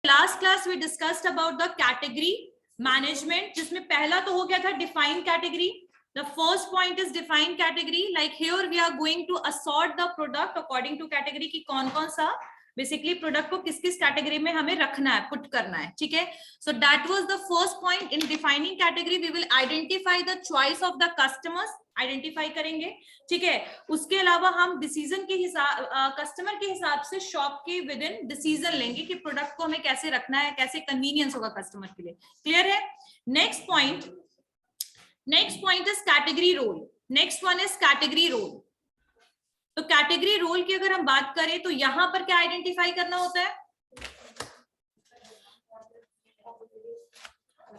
Last class we discussed about the category management, जिसमें पहला तो हो गया था define category. The first point is define category. Like here we are going to assort the product according to category कि कौन कौन सा बेसिकली प्रोडक्ट को किस किस कैटेगरी में हमें रखना है, पुट करना है. ठीक है, so that was the first point. In defining category we will identify the choice of the customers, identify करेंगे. ठीक है, उसके अलावा हम डिसीजन के हिसाब कस्टमर के हिसाब से शॉप के विद इन डिसीजन लेंगे कि प्रोडक्ट को हमें कैसे रखना है, कैसे कन्वीनियंस होगा कस्टमर के लिए. क्लियर है? Next point is category role. Next one is category role. तो कैटेगरी रोल की अगर हम बात करें तो यहां पर क्या आइडेंटिफाई करना होता है?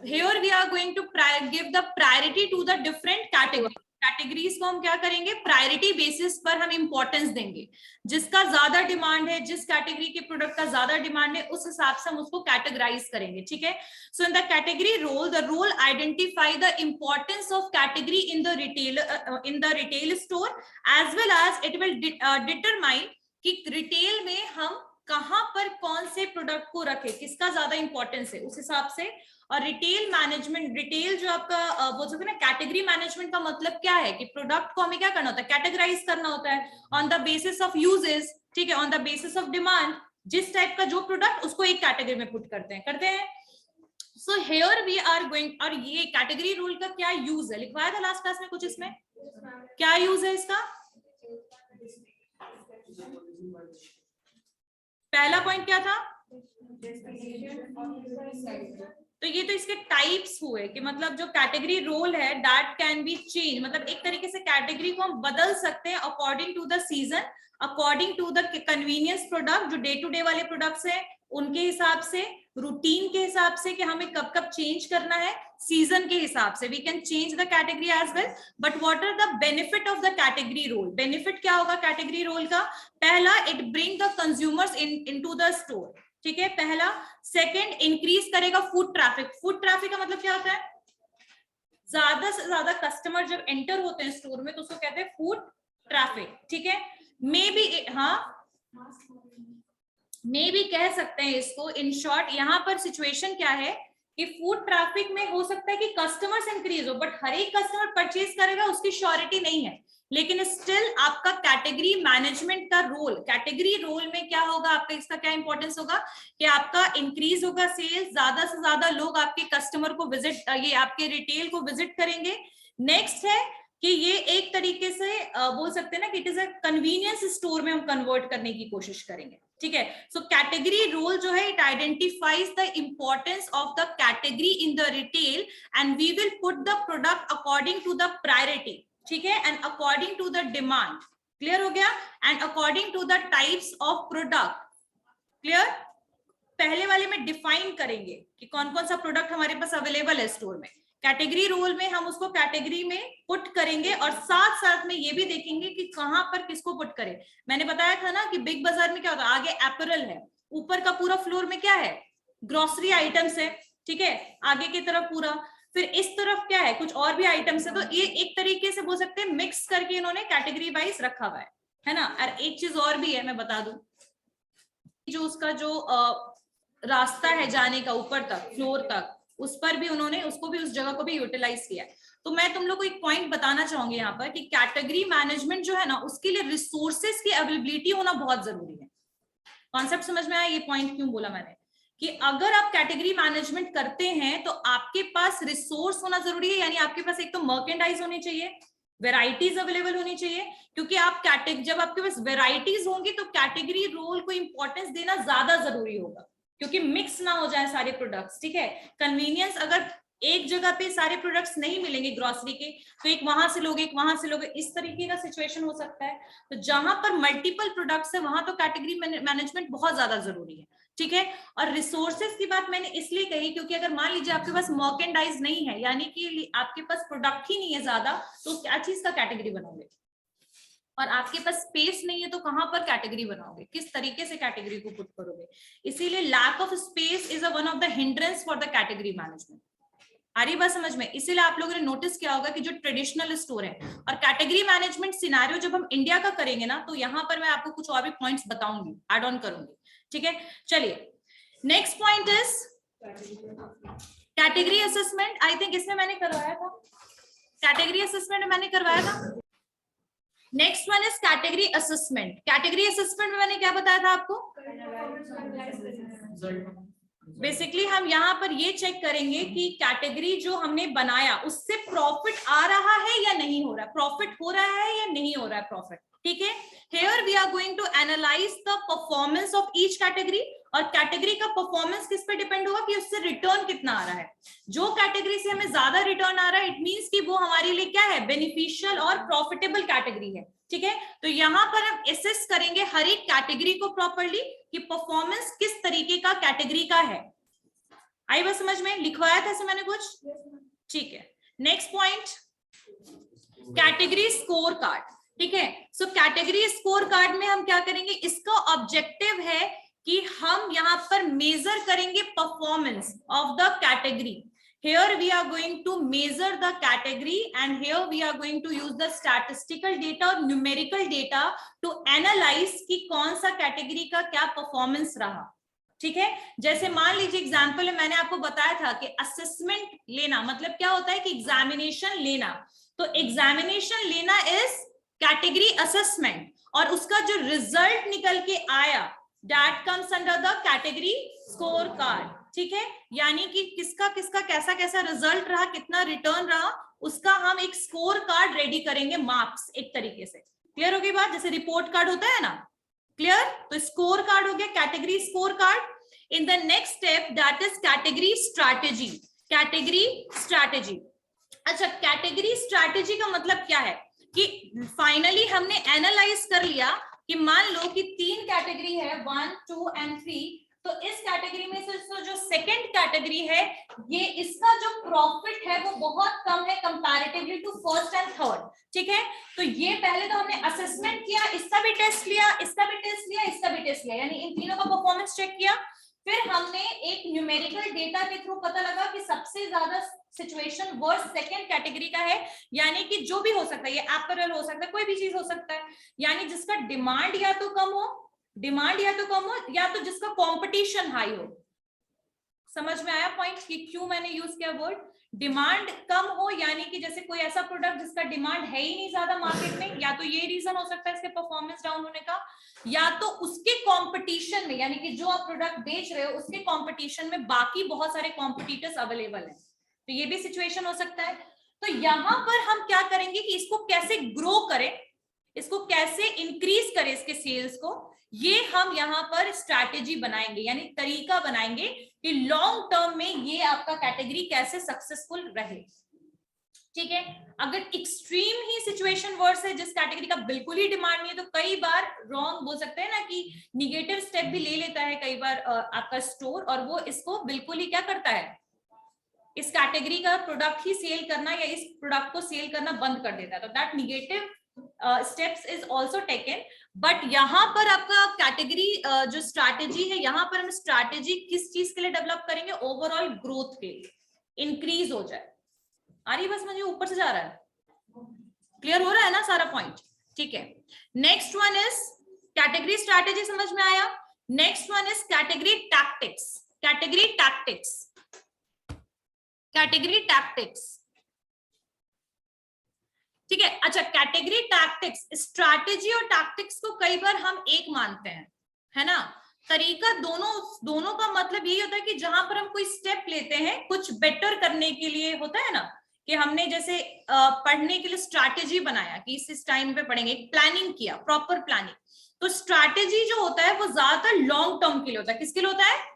Here we are going to give the priority to the different categories. Categories को हम क्या करेंगे? प्रायोरिटी बेसिस पर हम इंपॉर्टेंस देंगे. जिसका ज्यादा डिमांड है, जिस कैटेगरी के प्रोडक्ट का ज्यादा डिमांड है, उस हिसाब से हम उसको कैटेगराइज करेंगे. ठीक है, so in the category role, the role identify the importance of category in the retail store as well as it will determine कि रिटेल में हम कहां पर कौन से प्रोडक्ट को रखें, किसका ज्यादा इंपॉर्टेंस है, उस हिसाब से. और रिटेल मैनेजमेंट, रिटेल जो आपका बोल सकते हैं ना, कैटेगरी मैनेजमेंट का मतलब क्या है कि प्रोडक्ट को हमें क्या करना होता है? कैटेगराइज करना होता है on the basis of uses. ठीक है, on the basis of demand. जिस टाइप का जो प्रोडक्ट, उसको एक कैटेगरी में पुट करते हैं. So here we are going. और ये कैटेगरी रूल का क्या यूज है? लिखवाया था लास्ट क्लास में कुछ, इसमें क्या यूज है इसका? पहला पॉइंट क्या था? तो ये तो इसके टाइप्स हुए कि मतलब जो कैटेगरी रोल है दैट कैन बी चेंज. मतलब एक तरीके से कैटेगरी को हम बदल सकते हैं according to the season, according to the convenience product. जो डे टू डे वाले प्रोडक्ट्स हैं उनके हिसाब से, रूटीन के हिसाब से कि हमें कब कब चेंज करना है, सीजन के हिसाब से we can change the category as well. But what are the benefit of the category role? Benefit क्या होगा कैटेगरी रोल का? पहला, it bring the consumers into the store. ठीक है, पहला. सेकंड, इंक्रीज करेगा फुट ट्रैफिक. फुट ट्रैफिक का मतलब क्या होता है? ज्यादा से ज्यादा कस्टमर जब एंटर होते हैं स्टोर में तो उसको कहते हैं फुट ट्रैफिक. ठीक है, मे बी कह सकते हैं इसको. इन शॉर्ट यहाँ पर सिचुएशन क्या है कि फूड ट्रैफिक में हो सकता है कि कस्टमर्स इंक्रीज हो, बट हर एक कस्टमर परचेज करेगा उसकी श्योरिटी नहीं है. लेकिन स्टिल आपका कैटेगरी मैनेजमेंट का रोल, कैटेगरी रोल में क्या होगा आपका, इसका क्या इंपॉर्टेंस होगा कि आपका इंक्रीज होगा सेल्स, ज्यादा से ज्यादा लोग आपके कस्टमर को विजिट, ये आपके रिटेल को विजिट करेंगे. नेक्स्ट है कि ये एक तरीके से बोल सकते हैं ना कि it is a convenience store में हम कन्वर्ट करने की कोशिश करेंगे. ठीक है, सो कैटेगरी रोल जो है it identifies the importance of the category in the retail and we will put the product according to the priority. ठीक है, and according to the demand. Clear हो गया? And according to the types of product. Clear? पहले वाले में define करेंगे कि कौन कौन सा प्रोडक्ट हमारे पास अवेलेबल है स्टोर में. कैटेगरी रोल में हम उसको कैटेगरी में पुट करेंगे और साथ साथ में ये भी देखेंगे कि कहां पर किसको पुट करें. मैंने बताया था ना कि बिग बाजार में क्या होता है, आगे एपरल है, ऊपर का पूरा फ्लोर में क्या है, ग्रोसरी आइटम्स है. ठीक है, आगे की तरफ पूरा, फिर इस तरफ क्या है, कुछ और भी आइटम्स है. तो ये एक तरीके से बोल सकते हैं मिक्स करके इन्होंने कैटेगरी वाइज रखा हुआ है ना. और एक चीज और भी है, मैं बता दूं, जो उसका जो रास्ता है जाने का ऊपर तक, फ्लोर तक, उस पर भी उन्होंने उसको भी, उस जगह को भी यूटिलाइज किया है. तो मैं तुम लोग को एक पॉइंट बताना चाहूंगी यहाँ पर कि कैटेगरी मैनेजमेंट जो है ना, उसके लिए रिसोर्सेस की अवेलेबिलिटी होना बहुत जरूरी है. कॉन्सेप्ट समझ में आया? ये पॉइंट क्यों बोला मैंने कि अगर आप कैटेगरी मैनेजमेंट करते हैं तो आपके पास रिसोर्स होना जरूरी है. यानी आपके पास एक तो मर्केंडाइज होनी चाहिए, वेराइटीज अवेलेबल होनी चाहिए, क्योंकि आप जब आपके पास वेराइटीज होंगी तो कैटेगरी रोल को इंपॉर्टेंस देना ज्यादा जरूरी होगा, क्योंकि मिक्स ना हो जाए सारे प्रोडक्ट्स. ठीक है, कन्वीनियंस, अगर एक जगह पे सारे प्रोडक्ट्स नहीं मिलेंगे ग्रोसरी के तो एक वहां से लोगे, एक वहां से लोगे, इस तरीके का सिचुएशन हो सकता है. तो जहां पर मल्टीपल प्रोडक्ट्स है वहां तो कैटेगरी मैनेजमेंट बहुत ज्यादा जरूरी है. ठीक है, और रिसोर्सेज की बात मैंने इसलिए कही क्योंकि अगर मान लीजिए आपके पास मर्केंडाइज नहीं है, यानी कि आपके पास प्रोडक्ट ही नहीं है ज्यादा, तो क्या चीज का कैटेगरी बनाओगे? और आपके पास स्पेस नहीं है तो कहां पर कैटेगरी बनाओगे, किस तरीके से कैटेगरी को पुट करोगे? इसीलिए lack of space is one of the hindrance for the category management. आ रही बात समझ में? इसीलिए आप लोगों ने नोटिस किया होगा कि जो ट्रेडिशनल स्टोर है और कैटेगरी मैनेजमेंट सिनेरियो जब हम इंडिया का करेंगे ना, तो यहाँ पर मैं आपको कुछ और भी पॉइंट्स बताऊंगी, एड ऑन करूंगी. ठीक है, चलिए next point is category assessment. I think इसमें मैंने करवाया था, कैटेगरी असेसमेंट मैंने करवाया था। Next one is category assessment. Category assessment में मैंने क्या बताया था आपको? बेसिकली हम यहाँ पर ये चेक करेंगे कि कैटेगरी जो हमने बनाया उससे प्रॉफिट आ रहा है या नहीं हो रहा है, प्रॉफिट हो रहा है या नहीं हो रहा है प्रॉफिट, ठीक है। Here we are going to analyze the performance of each category, और कैटेगरी का परफॉर्मेंस किस पे डिपेंड होगा कि उससे रिटर्न कितना आ रहा है। जो कैटेगरी से हमें ज्यादा रिटर्न आ रहा है, इट मींस कि वो हमारे लिए क्या है, बेनिफिशियल और प्रॉफिटेबल कैटेगरी है, ठीक है। तो यहाँ पर हम असेस करेंगे हर एक कैटेगरी को प्रॉपर्ली कि परफॉर्मेंस किस तरीके का कैटेगरी का है। आई बात समझ में? लिखवाया था मैंने कुछ, ठीक है। Next point, category score card, ठीक है। सो कैटेगरी स्कोर कार्ड में हम क्या करेंगे, इसका ऑब्जेक्टिव है कि हम यहाँ पर मेजर करेंगे performance of the category. Here we are going to measure the category, and here we are going to use the statistical data और numerical data to analyze कि कौन सा कैटेगरी का क्या परफॉर्मेंस रहा, ठीक है। जैसे मान लीजिए एग्जाम्पल में मैंने आपको बताया था कि असेसमेंट लेना मतलब क्या होता है कि एग्जामिनेशन लेना, तो एग्जामिनेशन लेना इज कैटेगरी असेसमेंट, और उसका जो रिजल्ट निकल के आया that comes under the category score card, ठीक है। यानी कि किसका किसका कैसा कैसा रिजल्ट रहा, कितना रिटर्न रहा, उसका हम एक स्कोर कार्ड रेडी करेंगे, मार्क्स एक तरीके से। क्लियर हो गई बात? जैसे रिपोर्ट कार्ड होता है ना, क्लियर? तो स्कोर कार्ड हो गया, category score card. In the next step that is category strategy. Category strategy, अच्छा कैटेगरी स्ट्रैटेजी का मतलब क्या है कि फाइनली हमने एनालाइज कर लिया कि मान लो कि 3 कैटेगरी है, 1, 2 एंड 3, तो इस कैटेगरी में से जो सेकंड कैटेगरी है, ये इसका जो प्रॉफिट है वो बहुत कम है comparatively to first and third, ठीक है। तो ये पहले तो हमने असेसमेंट किया, इसका भी टेस्ट लिया, इसका भी टेस्ट लिया, इसका भी टेस्ट लिया, यानी इन तीनों का परफॉर्मेंस चेक किया। फिर हमने एक न्यूमेरिकल डेटा के थ्रू पता लगा कि सबसे ज्यादा सिचुएशन वर्स सेकंड कैटेगरी का है, यानी कि जो भी हो सकता है, ये एपरल हो सकता है, कोई भी चीज हो सकता है, यानी जिसका डिमांड या तो कम हो, या तो जिसका कंपटीशन हाई हो। समझ में आया पॉइंट कि क्यों मैंने यूज किया वर्ड डिमांड कम हो, यानी कि जैसे कोई ऐसा प्रोडक्ट जिसका डिमांड है ही नहीं ज्यादा मार्केट में, या तो ये रीजन हो सकता है इसके परफॉर्मेंस डाउन होने का, या तो उसके कंपटीशन में, यानी कि जो आप प्रोडक्ट बेच रहे हो उसके कंपटीशन में बाकी बहुत सारे कॉम्पिटिटर्स अवेलेबल हैं, तो ये भी सिचुएशन हो सकता है। तो यहाँ पर हम क्या करेंगे कि इसको कैसे ग्रो करें, इसको कैसे इंक्रीज करें, इसके सेल्स को, ये हम यहाँ पर स्ट्रैटेजी बनाएंगे, यानी तरीका बनाएंगे कि लॉन्ग टर्म में ये आपका कैटेगरी कैसे सक्सेसफुल रहे, ठीक है। अगर एक्सट्रीम ही सिचुएशन वर्स है, जिस कैटेगरी का बिल्कुल ही डिमांड नहीं है, तो कई बार रॉन्ग बोल सकते हैं ना कि निगेटिव स्टेप भी ले लेता है कई बार आपका स्टोर, और वो इसको बिल्कुल ही क्या करता है, इस कैटेगरी का प्रोडक्ट ही सेल करना या इस प्रोडक्ट को सेल करना बंद कर देता है, तो that negative steps is also taken. But यहाँ पर आपका कैटेगरी जो स्ट्रैटेजी है, यहाँ पर हम स्ट्रैटेजी किस चीज के लिए डेवलप करेंगे, ओवरऑल ग्रोथ के लिए, इंक्रीज हो जाए। आ रही बस मुझे ऊपर से जा रहा है, क्लियर हो रहा है ना सारा पॉइंट, ठीक है। Next one is category strategy, समझ में आया। Next one is category tactics. Category tactics, category tactics, ठीक है। अच्छा कैटेगरी टैक्टिक्स, स्ट्रैटेजी और टैक्टिक्स को कई बार हम एक मानते हैं, है ना। तरीका दोनों का मतलब यही होता है कि जहां पर हम कोई स्टेप लेते हैं कुछ बेटर करने के लिए, होता है ना कि हमने जैसे पढ़ने के लिए स्ट्रैटेजी बनाया कि इस टाइम पे पढ़ेंगे, प्लानिंग किया, प्रॉपर प्लानिंग। तो स्ट्रैटेजी जो होता है वो ज्यादातर लॉन्ग टर्म के लिए होता है। किसके लिए होता है?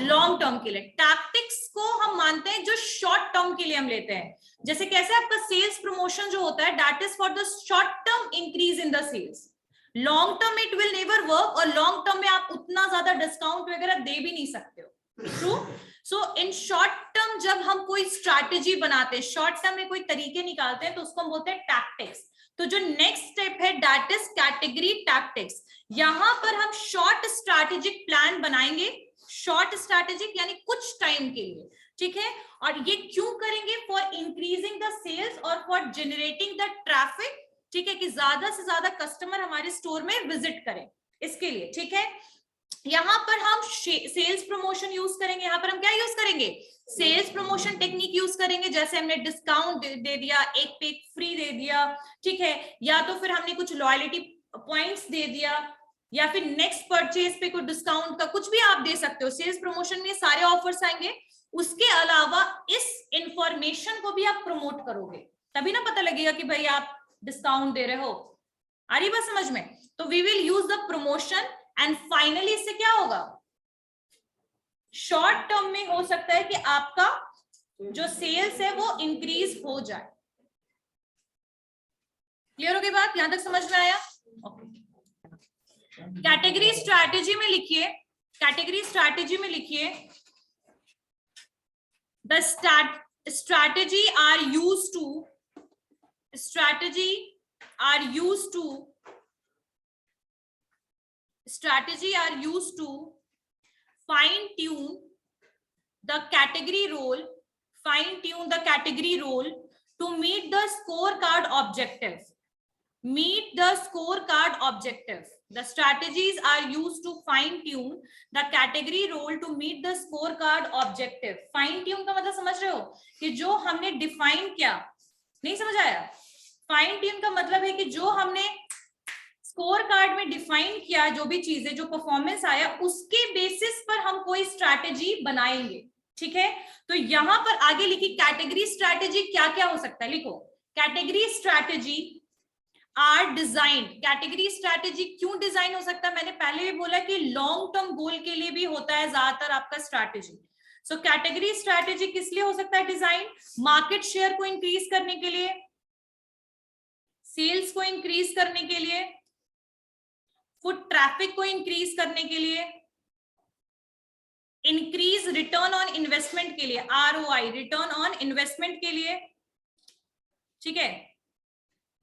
लॉन्ग टर्म के लिए। टैक्टिक्स को हम मानते हैं जो शॉर्ट टर्म के लिए हम लेते हैं। जैसे कैसे आपका सेल्स प्रमोशन जो होता है, that is for the short term increase in the sales. Long term it will never work, और लॉन्ग टर्म में आप उतना ज्यादा डिस्काउंट वगैरह दे भी नहीं सकते हो, true. So in short term जब हम कोई स्ट्रैटेजी बनाते हैं, शॉर्ट टर्म में कोई तरीके निकालते हैं, तो उसको हम बोलते हैं टैक्टिक्स। तो जो नेक्स्ट स्टेप है दैट इज कैटेगरी टैक्टिक्स। यहां पर हम शॉर्ट स्ट्रैटेजिक प्लान बनाएंगे, शॉर्ट स्ट्रैटेजिक यानी कुछ टाइम के लिए, ठीक है। और ये क्यों करेंगे? फॉर इंक्रीजिंग द सेल्स और फॉर जनरेटिंग द ट्रैफिक, ठीक है, कि ज्यादा से ज्यादा कस्टमर हमारे स्टोर में विजिट करें, इसके लिए, ठीक है। यहाँ पर हम सेल्स प्रमोशन यूज करेंगे, यहाँ पर हम क्या यूज करेंगे, सेल्स प्रमोशन टेक्निक यूज करेंगे, जैसे हमने डिस्काउंट दे दिया, एक पे एक फ्री दे दिया, ठीक है, या तो फिर हमने कुछ लॉयल्टी पॉइंट्स दे दिया, या फिर नेक्स्ट परचेज पे कोई डिस्काउंट का कुछ भी आप दे सकते हो। सेल्स प्रमोशन में सारे ऑफर्स आएंगे। उसके अलावा इस इंफॉर्मेशन को भी आप प्रमोट करोगे, तभी ना पता लगेगा कि भाई आप डिस्काउंट दे रहे हो। आ रही बात समझ में? तो we will use the promotion and finally इससे क्या होगा, शॉर्ट टर्म में हो सकता है कि आपका जो सेल्स है वो इंक्रीज हो जाए। क्लियर हो गई बात? यहां तक समझ में आया? कैटेगरी स्ट्रैटेजी में लिखिए, कैटेगरी स्ट्रैटेजी में लिखिए, the strategy are used to fine tune the category role, to meet the scorecard objective. The strategies are used to fine tune the category role to meet the scorecard objective. Fine tune का मतलब समझ रहे हो कि जो हमने define किया, नहीं समझ आया? फाइन ट्यून का मतलब है कि जो हमने स्कोर कार्ड में डिफाइन किया, जो भी चीजें, जो परफॉर्मेंस आया, उसके बेसिस पर हम कोई स्ट्रैटेजी बनाएंगे, ठीक है। तो यहां पर आगे लिखी कैटेगरी स्ट्रैटेजी क्या क्या हो सकता है, लिखो, category strategy are design. Category strategy क्यों डिजाइन हो सकता है? मैंने पहले भी बोला कि लॉन्ग टर्म गोल के लिए भी होता है ज्यादातर आपका स्ट्रैटेजी। सो कैटेगरी स्ट्रैटेजी किस लिए हो सकता है डिजाइन? मार्केट शेयर को इंक्रीज करने के लिए, सेल्स को इंक्रीज करने के लिए, फुट ट्रैफिक को इंक्रीज करने के लिए, इंक्रीज रिटर्न ऑन इन्वेस्टमेंट के लिए, ROI रिटर्न ऑन इन्वेस्टमेंट के लिए, ठीक है,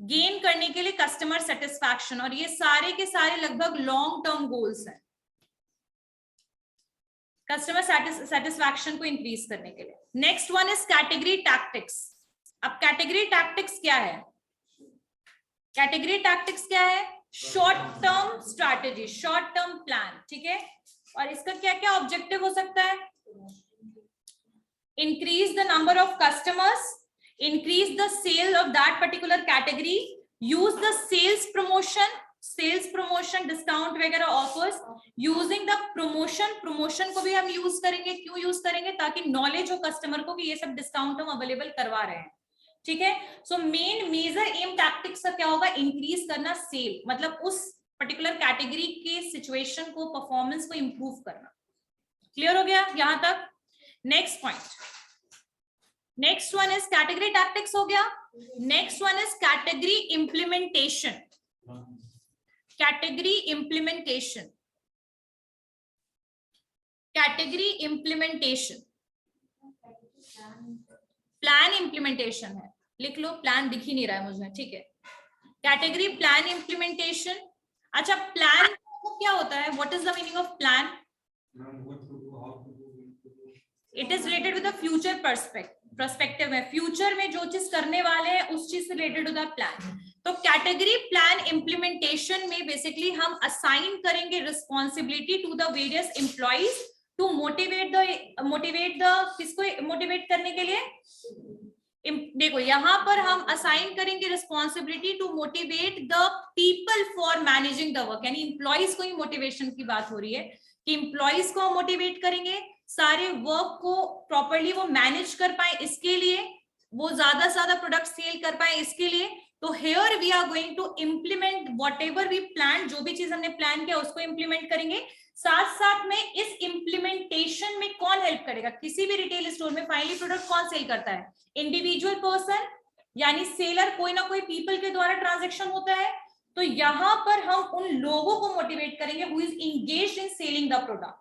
गेन करने के लिए कस्टमर सेटिस्फैक्शन, और ये सारे के सारे लगभग लॉन्ग टर्म गोल्स हैं, कस्टमर सेटिस्फैक्शन को इंक्रीज करने के लिए। Next one is category tactics. अब कैटेगरी टैक्टिक्स क्या है? कैटेगरी टैक्टिक्स क्या है? Short term strategy, short term plan, ठीक है। और इसका क्या क्या ऑब्जेक्टिव हो सकता है? Increase the number of customers, increase the sale of that particular category, use the sales promotion discount वगैरह offers, using the promotion को भी हम यूज करेंगे। क्यों यूज करेंगे? ताकि नॉलेज हो कस्टमर को कि ये सब डिस्काउंट हम अवेलेबल करवा रहे हैं, ठीक है। So main major M tactics का क्या होगा? इंक्रीज करना सेल, मतलब उस पर्टिकुलर कैटेगरी के सिचुएशन को, परफॉर्मेंस को इंप्रूव करना। क्लियर हो गया यहां तक? Next point, next one is category tactics हो गया। Next one is category implementation. Category implementation, category implementation, plan implementation है, लिख लो, प्लान दिख ही नहीं रहा है मुझे, ठीक है। Category plan implementation. अच्छा, प्लान क्या होता है? What is the meaning of plan? It is related with the future perspective में, फ्यूचर में जो चीज करने वाले हैं उस चीज से रिलेटेड टू द प्लान। तो कैटेगरी प्लान इंप्लीमेंटेशन में बेसिकली हम असाइन करेंगे responsibility to the various employees to motivate the किसको मोटिवेट करने के लिए? देखो यहां पर हम असाइन करेंगे responsibility to motivate the people for managing the work, यानी इंप्लॉइज को ही मोटिवेशन की बात हो रही है कि इंप्लॉइज को हम मोटिवेट करेंगे सारे वर्क को प्रॉपरली वो मैनेज कर पाए, इसके लिए वो ज्यादा से ज्यादा प्रोडक्ट सेल कर पाए, इसके लिए। तो here we are going to implement whatever we plan, जो भी चीज हमने प्लान किया उसको इम्प्लीमेंट करेंगे। साथ साथ में इस इम्प्लीमेंटेशन में कौन हेल्प करेगा? किसी भी रिटेल स्टोर में फाइनली प्रोडक्ट कौन सेल करता है? इंडिविजुअल पर्सन, यानी सेलर, कोई ना कोई पीपल के द्वारा ट्रांजेक्शन होता है। तो यहां पर हम उन लोगों को मोटिवेट करेंगे who is engaged in selling the product.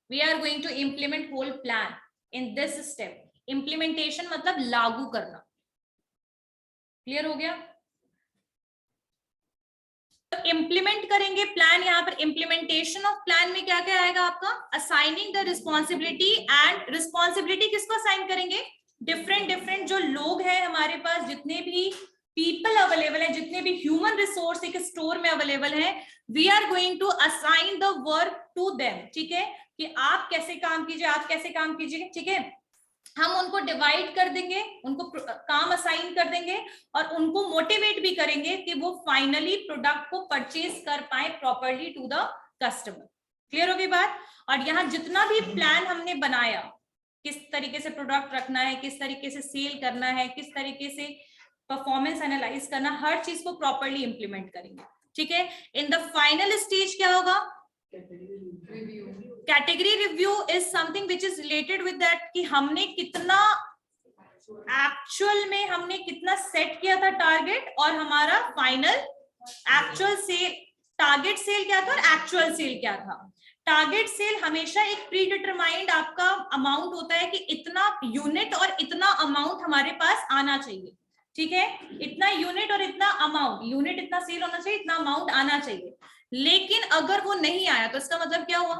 We are going to implement whole plan in this step. Implementation मतलब लागू करना। क्लियर हो गया? तो इम्प्लीमेंट करेंगे प्लान। यहाँ पर इम्प्लीमेंटेशन ऑफ प्लान में क्या क्या आएगा आपका? Assigning the responsibility, and responsibility किसको असाइन करेंगे? डिफरेंट जो लोग हैं हमारे पास, जितने भी पीपल अवेलेबल है, जितने भी ह्यूमन रिसोर्स एक स्टोर में अवेलेबल है, we are going to assign the work to them, ठीक है, कि आप कैसे काम कीजिए, आप कैसे काम कीजिए, ठीक है। हम उनको डिवाइड कर देंगे, उनको काम असाइन कर देंगे और उनको मोटिवेट भी करेंगे कि वो फाइनली प्रोडक्ट को परचेज कर पाए properly to the customer. Clear होगी बात? और यहाँ जितना भी प्लान हमने बनाया, किस तरीके से प्रोडक्ट रखना है, किस तरीके से सेल करना है, किस तरीके से परफॉर्मेंस एनालाइज करना, हर चीज को प्रॉपरली इंप्लीमेंट करेंगे, ठीक है। इन द फाइनल स्टेज क्या होगा? Category review is something which is related with that, कि हमने कितना एक्चुअल में हमने कितना सेट किया था टारगेट, और हमारा final actual sale, target sale क्या था और एक्चुअल सेल क्या था। टारगेट सेल हमेशा एक प्री डिटरमाइंड आपका अमाउंट होता है कि इतना यूनिट और इतना अमाउंट हमारे पास आना चाहिए, ठीक है, इतना यूनिट और इतना अमाउंट, यूनिट इतना सेल होना चाहिए, इतना अमाउंट आना चाहिए। लेकिन अगर वो नहीं आया तो इसका मतलब क्या हुआ?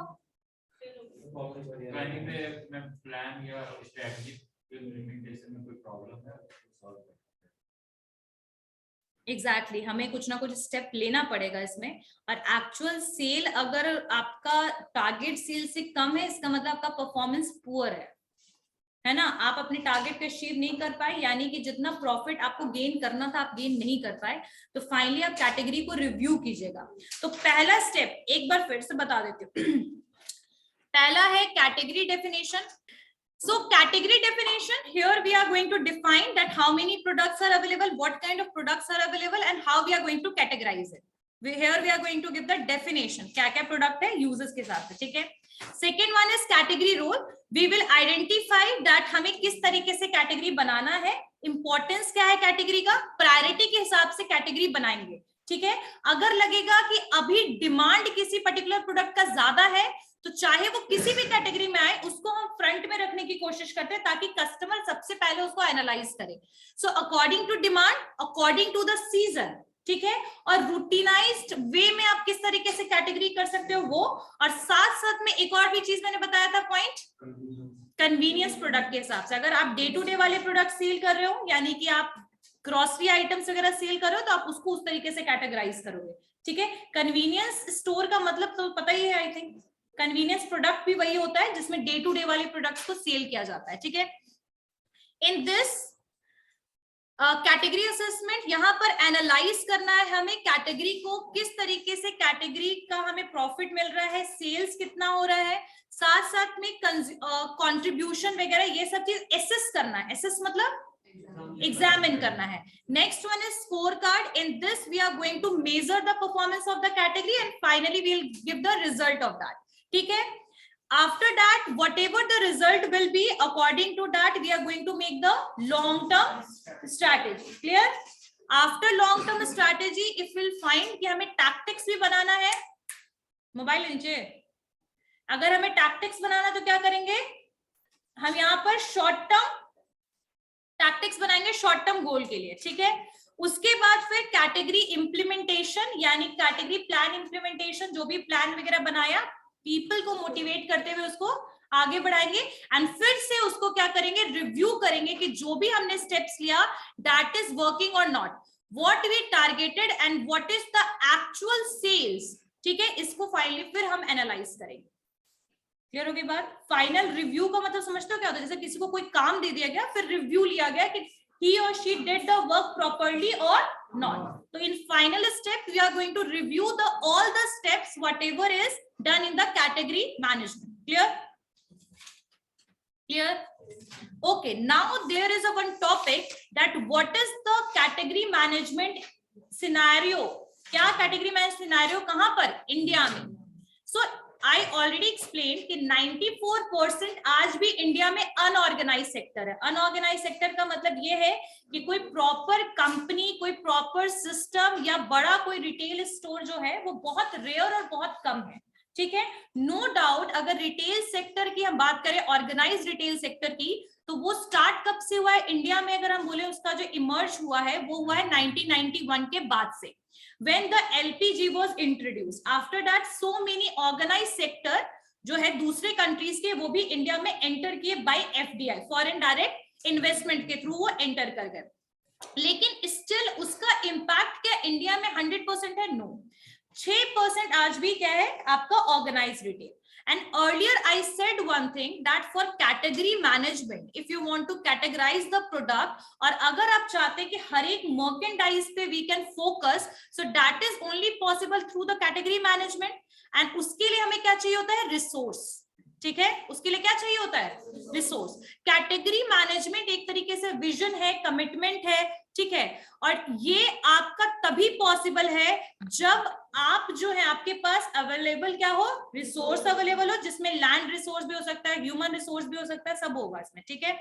प्लान या स्ट्रेटजी इम्प्लीमेंटेशन में कोई प्रॉब्लम है, एग्जैक्टली हमें कुछ ना कुछ स्टेप लेना पड़ेगा इसमें। और एक्चुअल सेल अगर आपका टारगेट सेल से कम है, इसका मतलब आपका परफॉर्मेंस पुअर है ना, आप अपने टारगेट को अचीव नहीं कर पाए, यानी कि जितना प्रॉफिट आपको गेन करना था आप गेन नहीं कर पाए, तो फाइनली आप कैटेगरी को रिव्यू कीजिएगा। तो पहला स्टेप एक बार फिर से बता देती हूँ। पहला है category definition. So category definition, here we are going to define that how many products are available, what kind of products are available, and how we are going to categorize it. Here we are going to give the definition, क्या क्या product है users के साथ, ठीक है। Second one is category role. We will identify that हमें किस तरीके से category बनाना है, importance क्या है category का, priority के हिसाब से category बनाएंगे, ठीक है। अगर लगेगा कि अभी डिमांड किसी पर्टिकुलर प्रोडक्ट का ज्यादा है, तो चाहे वो किसी भी कैटेगरी में आए, उसको हम फ्रंट में रखने की कोशिश करते हैं ताकि कस्टमर सबसे पहले उसको एनालाइज करे। So according to demand, according to the season, ठीक है, और रूटीनाइज्ड वे में आप किस तरीके से कैटेगरी कर सकते हो वो। और साथ साथ में एक और भी चीज मैंने बताया था पॉइंट, कन्वीनियंस प्रोडक्ट के हिसाब से। अगर आप डे टू डे वाले प्रोडक्ट सेल कर रहे हो, यानी कि आप ग्रोसरी आइटम्स वगैरह सेल कर रहे हो, तो आप उसको उस तरीके से कैटेगराइज करोगे, ठीक है। कन्वीनियंस स्टोर का मतलब तो पता ही है, आई थिंक कन्वीनियंस प्रोडक्ट भी वही होता है जिसमें डे टू डे वाले प्रोडक्ट्स को सेल किया जाता है, ठीक है। इन दिस कैटेगरी असेसमेंट, यहाँ पर एनालाइज करना है हमें कैटेगरी को, किस तरीके से कैटेगरी का हमें प्रॉफिट मिल रहा है, सेल्स कितना हो रहा है, साथ साथ में कंट्रीब्यूशन वगैरह, ये सब चीज एसेस करना है। एसेस मतलब एग्जामिन करना है। Next one is score card. In this we are going to measure the performance of the category and finally we will give the result of that, ठीक है। After that, whatever the result will be, according to that, we are going to make the long-term strategy. Clear? After long-term strategy, if we'll find कि हमें tactics भी बनाना है, mobile नीचे, अगर हमें tactics बनाना तो क्या करेंगे हम, यहाँ पर short term tactics बनाएंगे short term goal के लिए, ठीक है। उसके बाद फिर कैटेगरी इंप्लीमेंटेशन, यानी कैटेगरी प्लान इंप्लीमेंटेशन, जो भी प्लान वगैरह बनाया, पीपल को मोटिवेट करते हुए उसको आगे बढ़ाएंगे। एंड फिर से उसको क्या करेंगे, रिव्यू करेंगे कि जो भी हमने स्टेप्स लिया दैट इज वर्किंग और not, what we targeted and what is the actual sales, ठीक है। इसको फाइनली फिर हम एनालाइज करेंगे। क्लियर हो गई बात? फाइनल रिव्यू का मतलब समझते हो क्या होता है? जैसे किसी को कोई काम दे दिया गया, फिर रिव्यू लिया गया कि he or she did the work properly or not. So in final step we are going to review all the steps whatever is done in the category management. Clear? Okay, now there is a one topic that what is the category management scenario. क्या category management scenario कहां पर? India में. So I already explained कि 94% आज भी India में unorganised sector है। Unorganised sector का मतलब ये है कि कोई प्रॉपर कंपनी, कोई प्रॉपर सिस्टम या बड़ा कोई रिटेल स्टोर जो है वो बहुत रेयर और बहुत कम है, ठीक है। नो डाउट अगर रिटेल सेक्टर की हम बात करें, ऑर्गेनाइज रिटेल सेक्टर की, तो वो स्टार्ट कब से हुआ है इंडिया में? अगर हम बोले उसका जो इमर्ज हुआ है वो हुआ है 1991 के बाद से, when the LPG was introduced. After that so many organized sector जो है दूसरे कंट्रीज के, वो भी इंडिया में एंटर किए by FDI, foreign direct investment के थ्रू वो एंटर कर गए। लेकिन स्टिल उसका इम्पैक्ट क्या इंडिया में 100% है? नो, 6% आज भी क्या है आपका organize retail. And earlier I said one thing that for category management, if you want to categorize the product, और अगर आप चाहते हैं कि हर एक merchandise पे we can focus, so that is only possible through the category management. And उसके लिए हमें क्या चाहिए होता है? रिसोर्स. ठीक है, उसके लिए क्या चाहिए होता है? रिसोर्स. कैटेगरी मैनेजमेंट एक तरीके से विजन है, कमिटमेंट है. ठीक है, और ये आपका तभी पॉसिबल है जब आप जो है आपके पास अवेलेबल क्या हो? रिसोर्स अवेलेबल हो, जिसमें लैंड रिसोर्स भी हो सकता है, ह्यूमन रिसोर्स भी हो सकता है, सब होगा इसमें. ठीक है,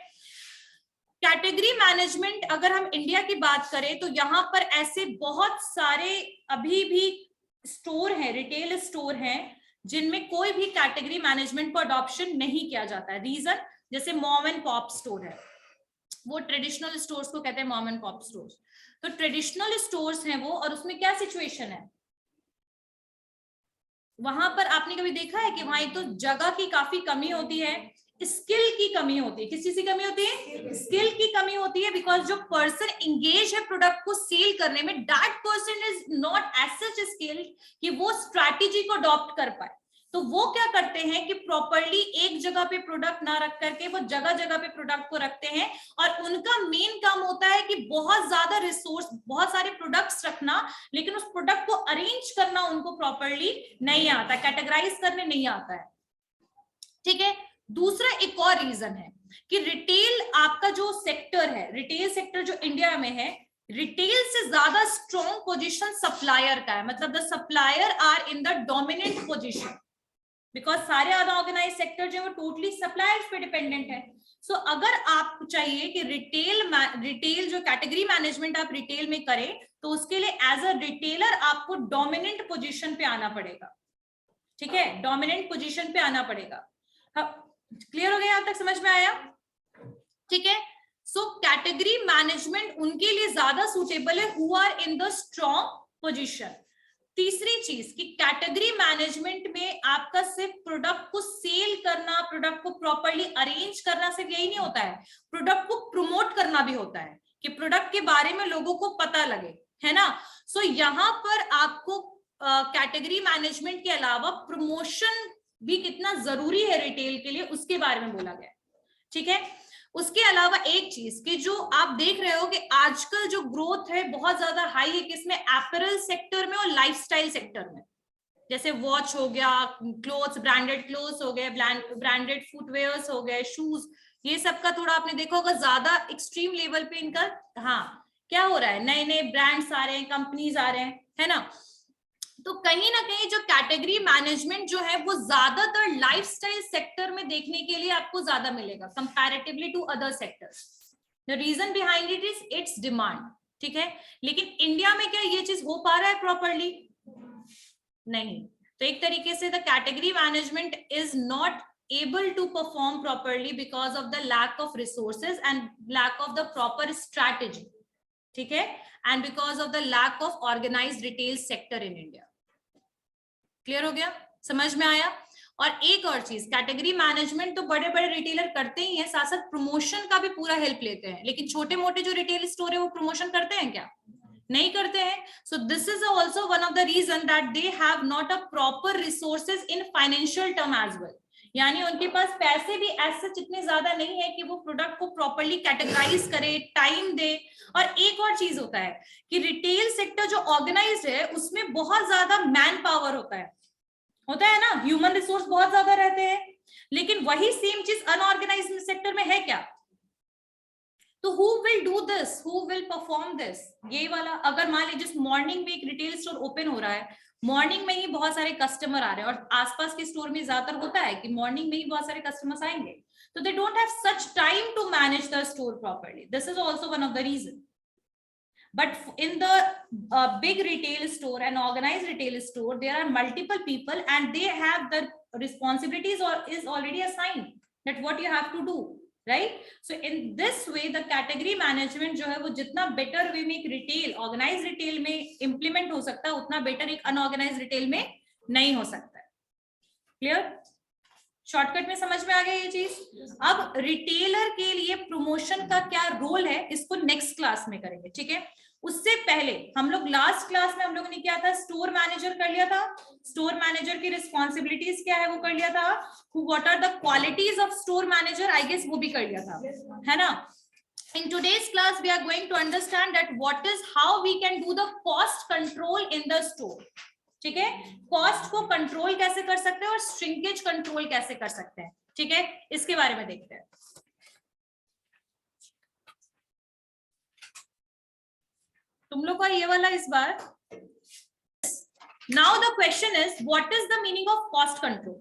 कैटेगरी मैनेजमेंट अगर हम इंडिया की बात करें तो यहाँ पर ऐसे बहुत सारे अभी भी स्टोर हैं, रिटेल स्टोर हैं, जिनमें कोई भी कैटेगरी मैनेजमेंट को अडॉप्शन नहीं किया जाता है. रीजन, जैसे मॉम एंड पॉप स्टोर है, वो ट्रेडिशनल स्टोर्स को कहते हैं मॉम एंड पॉप स्टोर्स. तो ट्रेडिशनल स्टोर्स हैं वो, और उसमें क्या सिचुएशन है, वहां पर आपने कभी देखा है कि वहां एक तो जगह की काफी कमी होती है, स्किल की कमी होती है. किस चीज की कमी होती है? स्किल की कमी होती है. बिकॉज जो पर्सन इंगेज है प्रोडक्ट को सेल करने में, that person is not as such skilled कि वो स्ट्रैटेजी को अडॉप्ट कर पाए. तो वो क्या करते हैं कि प्रॉपरली एक जगह पे प्रोडक्ट ना रख करके वो जगह जगह पे प्रोडक्ट को रखते हैं, और उनका मेन काम होता है कि बहुत ज्यादा रिसोर्स, बहुत सारे प्रोडक्ट्स रखना, लेकिन उस प्रोडक्ट को अरेंज करना उनको प्रॉपरली नहीं आता, कैटेगराइज करने नहीं आता है. ठीक है, दूसरा एक और रीजन है कि रिटेल आपका जो सेक्टर है, रिटेल सेक्टर जो इंडिया में है, रिटेल से ज्यादा स्ट्रॉन्ग पोजीशन सप्लायर का है. मतलब the supplier are in the dominant position, because सारे अनऑर्गेनाइज सेक्टर जो है वो टोटली सप्लायर्स पे डिपेंडेंट है. सो अगर आपको चाहिए कि रिटेल जो कैटेगरी मैनेजमेंट आप रिटेल में करें, तो उसके लिए एज अ रिटेलर आपको डोमिनेंट पोजीशन पे आना पड़ेगा. ठीक है, डोमिनेंट पोजीशन पे आना पड़ेगा. क्लियर हो गया? यहां तक समझ में आया? ठीक है, सो कैटेगरी मैनेजमेंट उनके लिए ज्यादा सुटेबल है who are in the strong position. तीसरी चीज कि कैटेगरी मैनेजमेंट में आपका सिर्फ प्रोडक्ट को सेल करना, प्रोडक्ट को प्रॉपरली अरेंज करना सिर्फ यही नहीं होता है, प्रोडक्ट को प्रमोट करना भी होता है कि प्रोडक्ट के बारे में लोगों को पता लगे, है ना. सो यहाँ पर आपको कैटेगरी मैनेजमेंट के अलावा प्रमोशन भी कितना जरूरी है रिटेल के लिए, उसके बारे में बोला गया. ठीक है, उसके अलावा एक चीज कि जो आप देख रहे हो कि आजकल जो ग्रोथ है बहुत ज्यादा हाई है, किसमें? एपरल सेक्टर में और लाइफस्टाइल सेक्टर में. जैसे वॉच हो गया, क्लोथ्स, ब्रांडेड क्लोथ्स हो गए, ब्रांडेड फुटवेयर्स हो गए, शूज, ये सब का थोड़ा आपने देखा होगा ज्यादा एक्सट्रीम लेवल पे इनका, हाँ, क्या हो रहा है, नए नए ब्रांड्स आ रहे हैं, कंपनीज आ रहे हैं, है ना. तो कहीं ना कहीं जो कैटेगरी मैनेजमेंट जो है वो ज्यादातर लाइफस्टाइल सेक्टर में देखने के लिए आपको ज्यादा मिलेगा comparatively to other sectors. The reason behind it is its demand. ठीक है, लेकिन इंडिया में क्या ये चीज हो पा रहा है प्रॉपरली? नहीं. तो एक तरीके से the category management is not able to perform properly because of the lack of resources and lack of the proper strategy. ठीक है, and because of the lack of organized retail sector in India. Clear हो गया? समझ में आया? और एक और चीज, कैटेगरी मैनेजमेंट तो बड़े बड़े रिटेलर करते ही हैं, साथ साथ प्रमोशन का भी पूरा हेल्प लेते हैं, लेकिन छोटे मोटे जो रिटेल स्टोर है वो प्रमोशन करते हैं क्या? नहीं करते हैं. So this is also one of the reason that they have not a proper resources in financial term as well. यानी उनके पास पैसे भी ऐसे इतने ज्यादा नहीं है कि वो प्रोडक्ट को प्रॉपरली कैटेगराइज करे, टाइम दे. और एक और चीज होता है कि रिटेल सेक्टर जो ऑर्गेनाइज्ड है उसमें बहुत ज्यादा मैन पावर होता है ना, ह्यूमन रिसोर्स बहुत ज्यादा रहते हैं. लेकिन वही सेम चीज अनऑर्गेनाइज्ड सेक्टर में है क्या? तो who will do this, who will perform this? ये वाला, अगर मान लीजिए मॉर्निंग में एक रिटेल स्टोर ओपन हो रहा है, मॉर्निंग में ही बहुत सारे कस्टमर आ रहे हैं, और आसपास के स्टोर में ज्यादातर होता है कि मॉर्निंग में ही बहुत सारे कस्टमर्स आएंगे, तो they don't have such time to manage the store properly. This is also one of the reason. But in the big retail store and organized retail store, there are multiple people and they have the responsibilities or is already assigned that what you have to do, right? So in this way, the category management जो है वो जितना better way में एक retail, organized retail में implement हो सकता है, उतना better एक unorganized retail में नहीं हो सकता है. Clear? शॉर्टकट में समझ में आ गया ये चीज. अब रिटेलर के लिए प्रमोशन का क्या रोल है, इसको नेक्स्ट क्लास में करेंगे. ठीक है, उससे पहले हम लोग लास्ट क्लास में हम लोगों ने क्या था, स्टोर मैनेजर कर लिया था। स्टोर मैनेजर की रिस्पॉन्सिबिलिटीज क्या है वो कर लिया था। What are the qualities of store manager, I guess वो भी कर लिया था, है ना। In today's class, we are going to understand that how we can do the cost control in the store. ठीक है, कॉस्ट को कंट्रोल कैसे कर सकते हैं और श्रिंकेज कंट्रोल कैसे कर सकते हैं, ठीक है, इसके बारे में देखते हैं। तुम लोग का ये वाला इस बार, now the question is what is the meaning of cost control.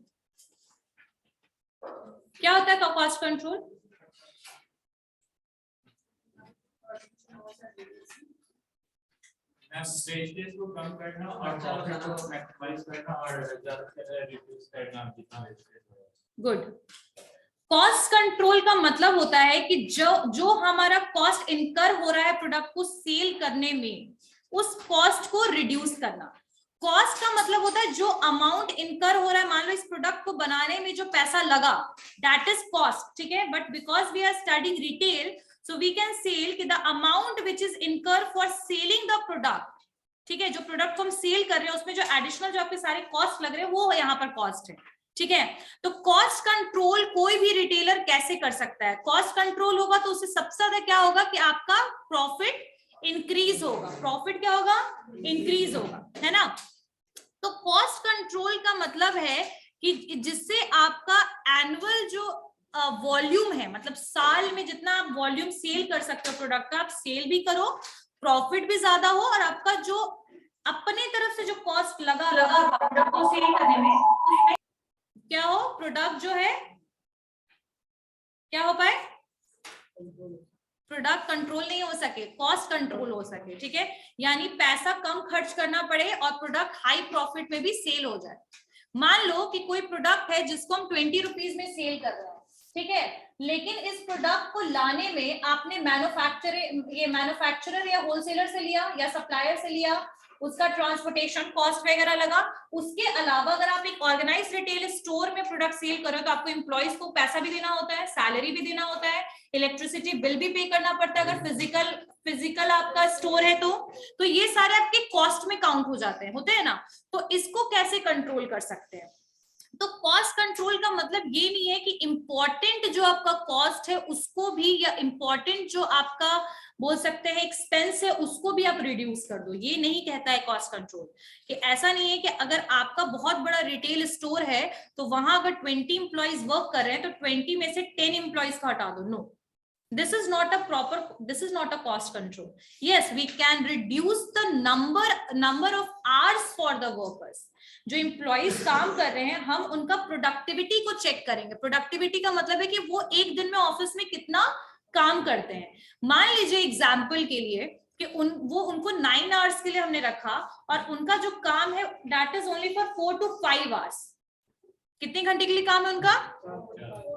क्या होता है कॉस्ट कंट्रोल? वेस्टेज को कम करना और प्रॉफिट को मैक्सिमाइज करना और रिड्यूस करना जितना वेस्टेज हो। गुड। कॉस्ट कंट्रोल का मतलब होता है कि जो हमारा कॉस्ट इनकर हो रहा है प्रोडक्ट को सेल करने में, उस कॉस्ट को रिड्यूस करना। कॉस्ट का मतलब होता है जो अमाउंट इनकर हो रहा है, मान लो इस प्रोडक्ट को बनाने में जो पैसा लगा, दैट इज कॉस्ट, ठीक है। But because we are studying retail, so we can say कि the amount which is incur for selling the product, ठीक है, जो प्रोडक्ट को हम सेल कर रहे हैं उसमें जो एडिशनल जो आपके सारे कॉस्ट लग रहे हैं वो यहाँ पर कॉस्ट है, ठीक है। तो कॉस्ट कंट्रोल कोई भी रिटेलर कैसे कर सकता है? कॉस्ट कंट्रोल होगा तो उससे सबसे ज्यादा क्या होगा कि आपका प्रॉफिट इंक्रीज होगा। प्रॉफिट क्या होगा? इंक्रीज होगा, है ना। तो कॉस्ट कंट्रोल का मतलब है कि जिससे आपका एनुअल जो वॉल्यूम है, मतलब साल में जितना आप वॉल्यूम सेल कर सकते हो प्रोडक्ट का, आप सेल भी करो, प्रॉफिट भी ज्यादा हो, और आपका जो अपने तरफ से जो कॉस्ट लगा प्रोडक्ट को सेल करने में क्या हो, प्रोडक्ट जो है क्या हो पाए, प्रोडक्ट कंट्रोल नहीं हो सके, कॉस्ट कंट्रोल हो सके, ठीक है। यानी पैसा कम खर्च करना पड़े और प्रोडक्ट हाई प्रॉफिट में भी सेल हो जाए। मान लो कि कोई प्रोडक्ट है जिसको हम 20 रुपीज में सेल कर रहे हैं, ठीक है, लेकिन इस प्रोडक्ट को लाने में आपने मैन्युफैक्चरर या होलसेलर से लिया या सप्लायर से लिया, उसका ट्रांसपोर्टेशन कॉस्ट वगैरह लगा। उसके अलावा अगर आप एक ऑर्गेनाइज्ड रिटेल स्टोर में प्रोडक्ट सेल कर रहे हो तो आपको एम्प्लॉइज को पैसा भी देना होता है, सैलरी भी देना होता है, इलेक्ट्रिसिटी बिल भी पे करना पड़ता है अगर फिजिकल आपका स्टोर है तो ये सारे आपके कॉस्ट में काउंट हो जाते हैं, होते हैं ना। तो इसको कैसे कंट्रोल कर सकते हैं? तो कॉस्ट कंट्रोल का मतलब ये नहीं है कि इंपॉर्टेंट जो आपका कॉस्ट है उसको भी, या इंपॉर्टेंट जो आपका बोल सकते हैं एक्सपेंस है उसको भी आप रिड्यूस कर दो, ये नहीं कहता है कॉस्ट कंट्रोल। कि ऐसा नहीं है कि अगर आपका बहुत बड़ा रिटेल स्टोर है तो वहां अगर 20 एम्प्लॉइज वर्क कर रहे हैं तो 20 में से 10 एम्प्लॉइज को हटा दो। No, this is not a cost control. Yes, we can reduce the number of hours for the workers. जो एम्प्लॉइज काम कर रहे हैं हम उनका प्रोडक्टिविटी को चेक करेंगे। प्रोडक्टिविटी का मतलब है कि वो एक दिन में ऑफिस में कितना काम करते हैं। मान लीजिए एग्जाम्पल के लिए कि उनको 9 आवर्स के लिए हमने रखा और उनका जो काम है that is only for 4 to 5 hours. कितने घंटे के लिए काम है उनका?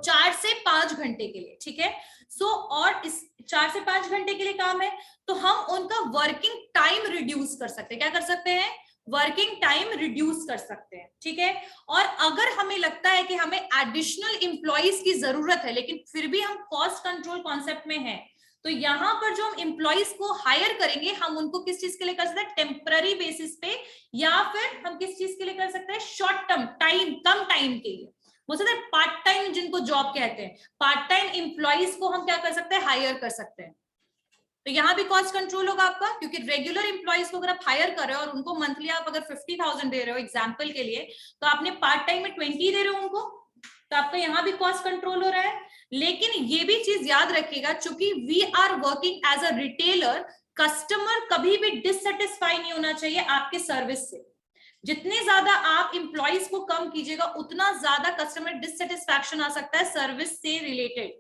4 से 5 घंटे के लिए, ठीक है। और इस 4 से 5 घंटे के लिए काम है तो हम उनका वर्किंग टाइम रिड्यूस कर सकते हैं। क्या कर सकते हैं? वर्किंग टाइम रिड्यूस कर सकते हैं, ठीक है। और अगर हमें लगता है कि हमें एडिशनल एम्प्लॉइज की जरूरत है लेकिन फिर भी हम कॉस्ट कंट्रोल कॉन्सेप्ट में हैं, तो यहाँ पर जो हम एम्प्लॉइज को हायर करेंगे हम उनको किस चीज के लिए कर सकते हैं? टेम्पररी बेसिस पे, या फिर हम किस चीज के लिए कर सकते हैं? शॉर्ट टर्म टाइम, कम टाइम के लिए, हो सकता है पार्ट टाइम जिनको जॉब कहते हैं, पार्ट टाइम एम्प्लॉइज को हम क्या कर सकते हैं? हायर कर सकते हैं। तो यहाँ भी कॉस्ट कंट्रोल होगा आपका, क्योंकि रेगुलर एम्प्लॉइज को अगर आप हायर कर रहे हो और उनको मंथली आप अगर 50,000 दे रहे हो एग्जाम्पल के लिए, तो आपने पार्ट टाइम में 20 दे रहे हो उनको, तो आपका यहाँ भी कॉस्ट कंट्रोल हो रहा है। लेकिन ये भी चीज याद रखिएगा, चूंकि we are working as a retailer, customer कभी भी डिससेटिस्फाई नहीं होना चाहिए आपके सर्विस से। जितने ज्यादा आप एम्प्लॉइज को कम कीजिएगा उतना ज्यादा कस्टमर डिससेटिस्फैक्शन आ सकता है सर्विस से रिलेटेड,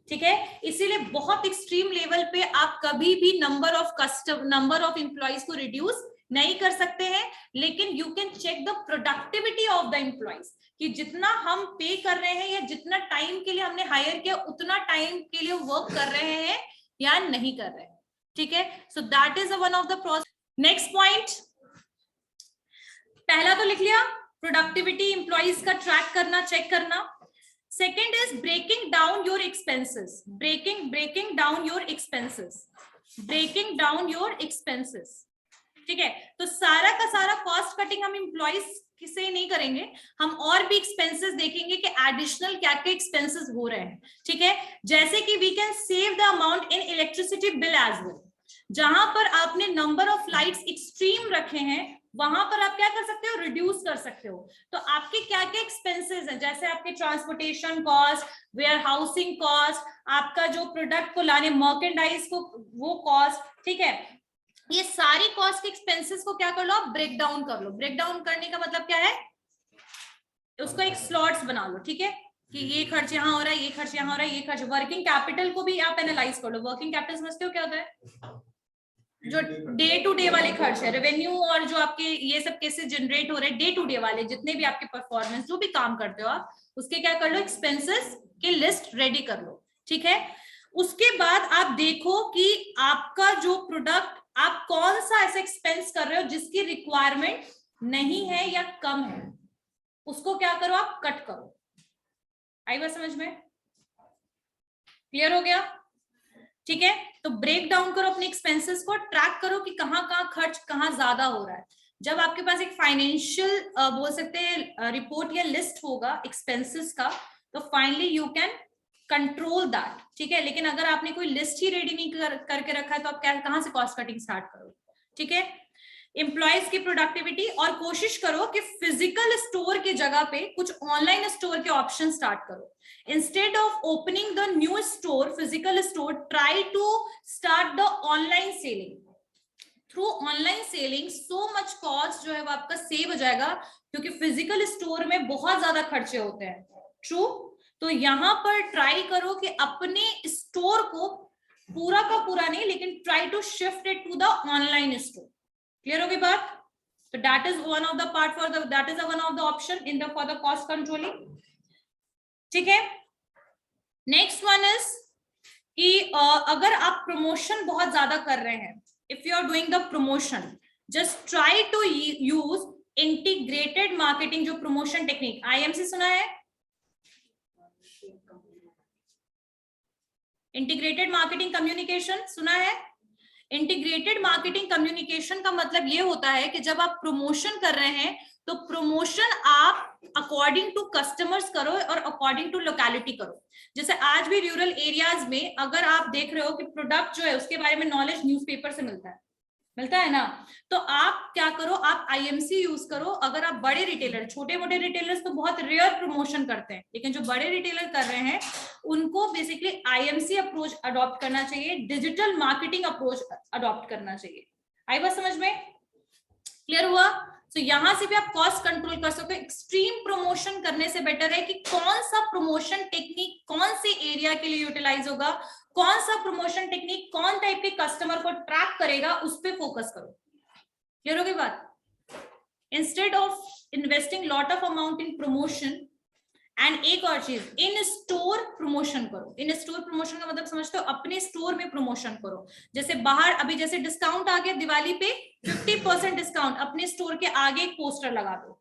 ठीक है। इसीलिए बहुत एक्सट्रीम लेवल पे आप कभी भी नंबर ऑफ एम्प्लॉइज को रिड्यूस नहीं कर सकते हैं, लेकिन you can check the productivity of the employees कि जितना हम पे कर रहे हैं या जितना टाइम के लिए हमने हायर किया उतना टाइम के लिए वर्क कर रहे हैं या नहीं कर रहे हैं, ठीक है। So that is one of the process. Next point, पहला तो लिख लिया, प्रोडक्टिविटी एम्प्लॉइज का ट्रैक करना, चेक करना। Second is breaking down your expenses. Breaking down your expenses. Breaking down your expenses. ठीक है, तो सारा का सारा कॉस्ट कटिंग हम एम्प्लॉइज से नहीं करेंगे, हम और भी एक्सपेंसेस देखेंगे कि एडिशनल क्या क्या एक्सपेंसेस हो रहे हैं। ठीक है, जैसे कि we can save the amount in electricity bill as well. जहां पर आपने नंबर ऑफ लाइट्स एक्सट्रीम रखे हैं वहां पर आप क्या कर सकते हो, रिड्यूस कर सकते हो। तो आपके क्या क्या एक्सपेंसेस हैं, जैसे आपके transportation cost, warehousing cost, आपका जो प्रोडक्ट को लाने मर्केंडाइज को वो कॉस्ट, ठीक है, ये सारी कॉस्ट के एक्सपेंसेस को क्या कर लो, आप ब्रेक डाउन कर लो। ब्रेक डाउन करने का मतलब क्या है, उसको एक स्लॉट्स बना लो। ठीक है, कि ये खर्च यहाँ हो रहा है, ये खर्च यहाँ हो रहा है, ये खर्च। वर्किंग कैपिटल को भी आप एनालाइज कर लो। वर्किंग कैपिटल समझते हो क्या होता है, जो डे टू डे वाले खर्च है, रेवेन्यू और जो आपके ये सब कैसे जनरेट हो रहे हैं डे टू डे वाले, जितने भी आपके परफॉर्मेंस जो भी काम करते हो आप, उसके क्या कर लो, एक्सपेंसेस की लिस्ट रेडी कर लो। ठीक है, उसके बाद आप देखो कि आपका जो प्रोडक्ट, आप कौन सा ऐसा एक्सपेंस कर रहे हो जिसकी रिक्वायरमेंट नहीं है या कम है, उसको क्या करो, आप कट करो। आई बात समझ में, क्लियर हो गया? ठीक है, तो ब्रेक डाउन करो अपने एक्सपेंसेस को, ट्रैक करो कि कहाँ कहाँ खर्च कहाँ ज्यादा हो रहा है। जब आपके पास एक फाइनेंशियल बोल सकते हैं रिपोर्ट या लिस्ट होगा एक्सपेंसेस का, तो finally you can control that. ठीक है, लेकिन अगर आपने कोई लिस्ट ही रेडी नहीं करके रखा है तो आप क्या कहां से कॉस्ट कटिंग स्टार्ट करोगे? ठीक है, एम्प्लॉयज की प्रोडक्टिविटी, और कोशिश करो कि फिजिकल स्टोर की जगह पे कुछ ऑनलाइन स्टोर के ऑप्शन स्टार्ट करो। Instead of opening the new store, physical store, try to start the online selling. Through online selling so much cost जो है वो आपका सेव हो जाएगा, क्योंकि फिजिकल स्टोर में बहुत ज्यादा खर्चे होते हैं। ट्रू, तो यहां पर ट्राई करो कि अपने स्टोर को पूरा का पूरा नहीं, लेकिन try to shift it to the online store. Clear होगी बात? तो that is one of the part for the, that is one of the option in the for the cost controlling. ठीक है, नेक्स्ट वन इज कि अगर आप promotion बहुत ज्यादा कर रहे हैं, if you are doing the promotion, just try to use integrated marketing, जो प्रमोशन टेक्निक, आईएमसी सुना है? इंटीग्रेटेड मार्केटिंग कम्युनिकेशन सुना है? इंटीग्रेटेड मार्केटिंग कम्युनिकेशन का मतलब ये होता है कि जब आप प्रमोशन कर रहे हैं तो प्रमोशन आप अकॉर्डिंग टू कस्टमर्स करो और अकॉर्डिंग टू लोकेलिटी करो। जैसे आज भी रूरल एरियाज में अगर आप देख रहे हो कि प्रोडक्ट जो है उसके बारे में नॉलेज न्यूज़पेपर से मिलता है ना, तो आप क्या करो, आप आईएमसी यूज करो। अगर आप बड़े रिटेलर, छोटे मोटे रिटेलर्स तो बहुत रेयर प्रमोशन करते हैं, लेकिन जो बड़े रिटेलर कर रहे हैं उनको बेसिकली आईएमसी अप्रोच अडॉप्ट करना चाहिए, डिजिटल मार्केटिंग अप्रोच अडॉप्ट करना चाहिए। आई बात समझ में, क्लियर हुआ? तो यहां से भी आप कॉस्ट कंट्रोल कर सकते हो। एक्सट्रीम प्रमोशन करने से बेटर है कि कौन सा प्रमोशन टेक्निक कौन से एरिया के लिए यूटिलाइज होगा, कौन सा प्रमोशन टेक्निक कौन टाइप के कस्टमर को ट्रैक करेगा, उस पर फोकस करो। क्लियर होगी बात? Instead of investing lot of amount in promotion, and एक और चीज, इन स्टोर प्रमोशन करो। इन स्टोर प्रमोशन का मतलब समझते हो, अपने स्टोर में प्रमोशन करो। जैसे बाहर अभी जैसे डिस्काउंट आ गया दिवाली पे, 50% डिस्काउंट, अपने स्टोर के आगे एक पोस्टर लगा दो।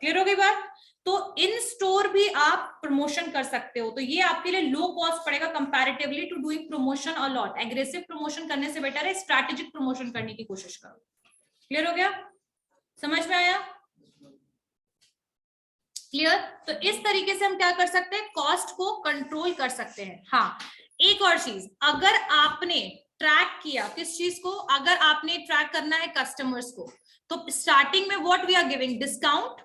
क्लियर हो गई बात? तो इन स्टोर भी आप प्रमोशन कर सकते हो। तो ये आपके लिए लो कॉस्ट पड़ेगा comparatively to doing promotion a lot. Aggressive promotion करने से बेटर है स्ट्रैटेजिक प्रमोशन करने की कोशिश करो। क्लियर हो गया? समझ में आया? क्लियर? तो इस तरीके से हम क्या कर सकते हैं, कॉस्ट को कंट्रोल कर सकते हैं। हाँ, एक और चीज, अगर आपने ट्रैक किया किस चीज को, अगर आपने ट्रैक करना है कस्टमर्स को, तो स्टार्टिंग में what we are giving, discount.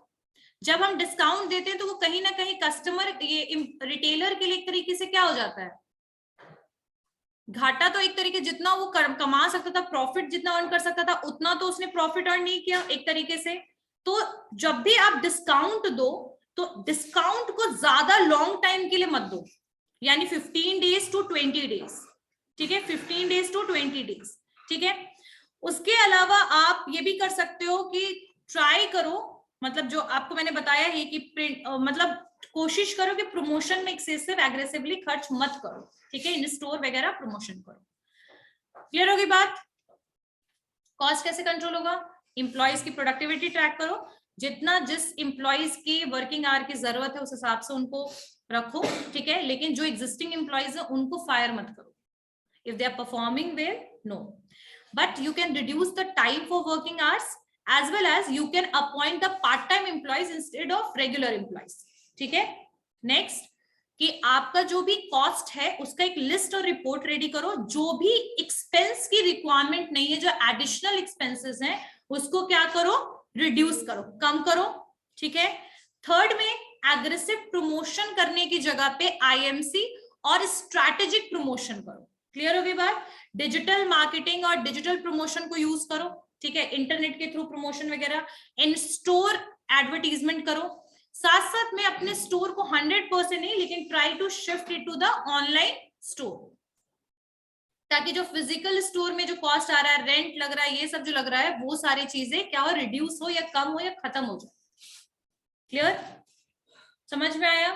जब हम डिस्काउंट देते हैं तो वो कहीं ना कहीं कस्टमर, ये रिटेलर के लिए एक तरीके से क्या हो जाता है, घाटा। तो एक तरीके जितना वो कमा सकता था, प्रॉफिट जितना अर्न कर सकता था, उतना तो उसने प्रॉफिट अर्न नहीं किया एक तरीके से। तो जब भी आप डिस्काउंट दो तो डिस्काउंट को ज्यादा लॉन्ग टाइम के लिए मत दो, यानी 15 डेज टू 20 डेज। ठीक है, 15 डेज टू 20 डेज। ठीक है, उसके अलावा आप ये भी कर सकते हो कि ट्राई करो, मतलब जो आपको मैंने बताया है कि मतलब कोशिश करो कि प्रमोशन में एक्सेसिव एग्रेसिवली खर्च मत करो। ठीक है, इन स्टोर वगैरह प्रमोशन करो। क्लियर होगी बात? कॉस्ट कैसे कंट्रोल होगा, इंप्लॉइज की प्रोडक्टिविटी ट्रैक करो, जितना जिस इंप्लॉइज की वर्किंग आवर की जरूरत है उस हिसाब से उनको रखो। ठीक है, लेकिन जो एग्जिस्टिंग इंप्लॉइज है उनको फायर मत करो। If they are performing well, no. But you can reduce the time for working hours, as well as you can appoint the part-time employees instead of regular employees. ठीक है? Next, कि आपका जो भी कॉस्ट है उसका एक लिस्ट और रिपोर्ट रेडी करो. जो भी एक्सपेंस की रिक्वायरमेंट नहीं है, जो एडिशनल एक्सपेंसेस हैं, उसको क्या करो, रिड्यूस करो, कम करो. ठीक है. थर्ड में एग्रेसिव प्रमोशन करने की जगह पे आईएमसी और स्ट्रैटेजिक प्रमोशन करो. क्लियर हो गई बात? डिजिटल मार्केटिंग और डिजिटल प्रमोशन को यूज करो. ठीक है. इंटरनेट के थ्रू प्रमोशन वगैरह, इन स्टोर एडवर्टीजमेंट करो. साथ साथ में अपने स्टोर को 100% नहीं, लेकिन try to shift it to the online store, ताकि जो फिजिकल स्टोर में जो कॉस्ट आ रहा है, रेंट लग रहा है, ये सब जो लग रहा है, वो सारी चीजें क्या हो, रिड्यूस हो या कम हो या खत्म हो जाए. क्लियर? समझ में आया?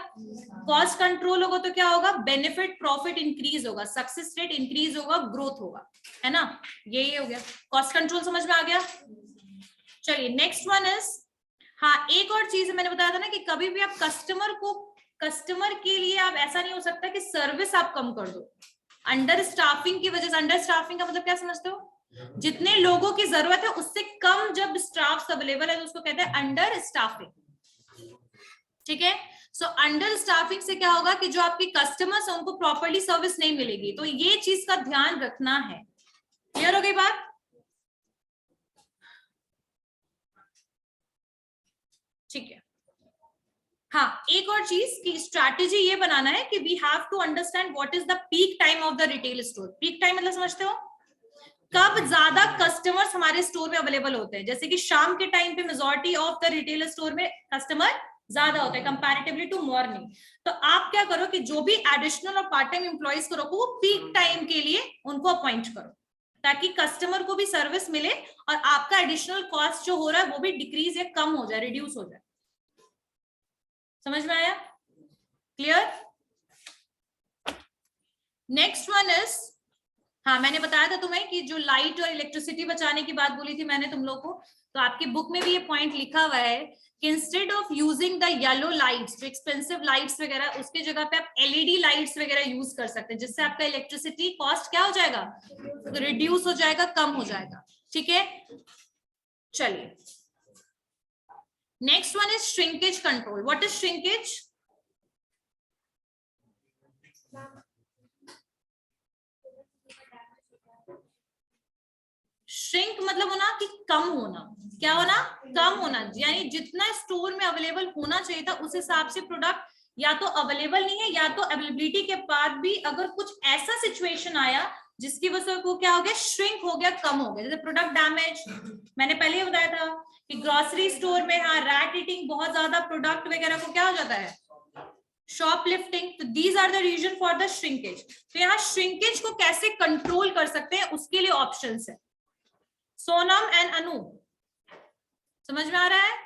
कॉस्ट कंट्रोल होगा तो क्या होगा, बेनिफिट प्रॉफिट इंक्रीज होगा, सक्सेस रेट इंक्रीज होगा, ग्रोथ होगा, है ना? ये हो गया कॉस्ट कंट्रोल. समझ में आ गया? चलिए नेक्स्ट वन इज, हाँ एक और चीज मैंने बताया था ना कि कभी भी आप कस्टमर के लिए आप ऐसा नहीं हो सकता कि सर्विस आप कम कर दो. अंडर स्टाफिंग की वजह से, अंडर स्टाफिंग का मतलब क्या समझते हो? जितने लोगों की जरूरत है उससे कम जब स्टाफ अवेलेबल है तो उसको कहते हैं अंडर स्टाफिंग. ठीक है. सो अंडर स्टाफिंग से क्या होगा कि जो आपके कस्टमर्स हैं उनको प्रॉपर्ली सर्विस नहीं मिलेगी. तो ये चीज का ध्यान रखना है. क्लियर हो गई बात? ठीक है. हाँ एक और चीज की स्ट्रैटेजी ये बनाना है कि we have to understand what is the peak time of the retail store. Peak time मतलब समझते हो? कब ज्यादा कस्टमर्स हमारे स्टोर में अवेलेबल होते हैं. जैसे कि शाम के टाइम पे majority of the retail store में कस्टमर ज्यादा होता है कंपैरेटिवली टू मॉर्निंग. तो आप क्या करो कि जो भी एडिशनल और पार्ट टाइम एम्प्लॉइज को रखो, वो पीक टाइम के लिए उनको अपॉइंट करो, ताकि कस्टमर को भी सर्विस मिले और आपका एडिशनल कॉस्ट जो हो रहा है वो भी डिक्रीज या कम हो जाए, रिड्यूस हो जाए. समझ में आया? क्लियर? नेक्स्ट वन इज, हाँ मैंने बताया था तुम्हें कि जो लाइट और इलेक्ट्रिसिटी बचाने की बात बोली थी मैंने तुम लोग को, तो आपकी बुक में भी ये पॉइंट लिखा हुआ है कि instead of using the yellow lights, जो एक्सपेंसिव लाइट्स वगैरह, उसके जगह पे आप एलईडी लाइट्स वगैरह यूज कर सकते हैं, जिससे आपका इलेक्ट्रिसिटी कॉस्ट क्या हो जाएगा, रिड्यूस हो जाएगा, कम हो जाएगा. ठीक है. चलिए next one is shrinkage control. What is shrinkage? Shrink मतलब होना कि कम होना. क्या होना? कम होना. यानी जितना स्टोर में अवेलेबल होना चाहिए था उस हिसाब से प्रोडक्ट या तो अवेलेबल नहीं है, या तो अवेलेबिलिटी के बाद भी अगर कुछ ऐसा सिचुएशन आया जिसकी वजह से वो क्या हो गया, श्रिंक हो गया, कम हो गया. जैसे प्रोडक्ट डैमेज, मैंने पहले ही बताया था कि ग्रोसरी स्टोर में हाँ रैट ईटिंग बहुत ज्यादा, प्रोडक्ट वगैरह को क्या हो जाता है, शॉपलिफ्टिंग. तो these are the reason for the shrinkage. तो यहाँ श्रिंकेज को कैसे कंट्रोल कर सकते हैं उसके लिए ऑप्शंस है. सोनम एंड अनु समझ में आ रहा है?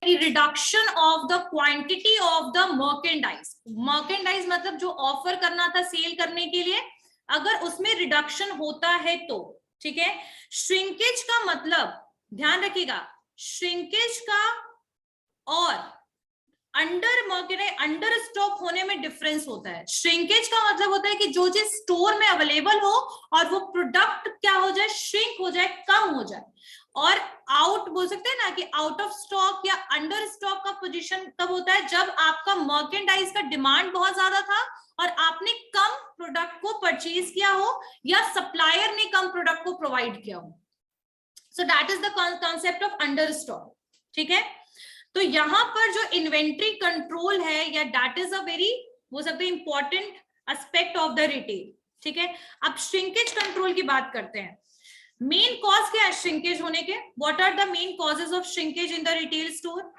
Reduction of the quantity of the merchandise. Merchandise मतलब जो ऑफर करना था सेल करने के लिए, अगर उसमें रिडक्शन होता है तो. ठीक है. श्रिंकेज का मतलब ध्यान रखिएगा, श्रिंकेज का और अंडर स्टॉक होने में डिफरेंस होता है. श्रिंकेज का मतलब होता है कि जो चीज स्टोर में अवेलेबल हो और वो प्रोडक्ट क्या हो जाए, श्रिंक हो जाए, कम हो जाए. और आउट बोल सकते हैं ना कि आउट ऑफ स्टॉक या अंडर स्टॉक का पोजीशन तब होता है जब आपका मर्केंडाइज का डिमांड बहुत ज्यादा था और आपने कम प्रोडक्ट को परचेज किया हो या सप्लायर ने कम प्रोडक्ट को प्रोवाइड किया हो. सो that is the concept of under stock. ठीक है. तो यहां पर जो इन्वेंट्री कंट्रोल है, या दैट इज अ वेरी वो सकते हैं important aspect of the retail. ठीक है. अब श्रिंकेज कंट्रोल की बात करते हैं. मेन कॉज क्या है श्रिंकेज होने के? What are the main causes of shrinkage in the retail store?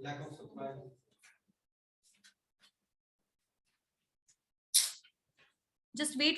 lack of supply. Just wait for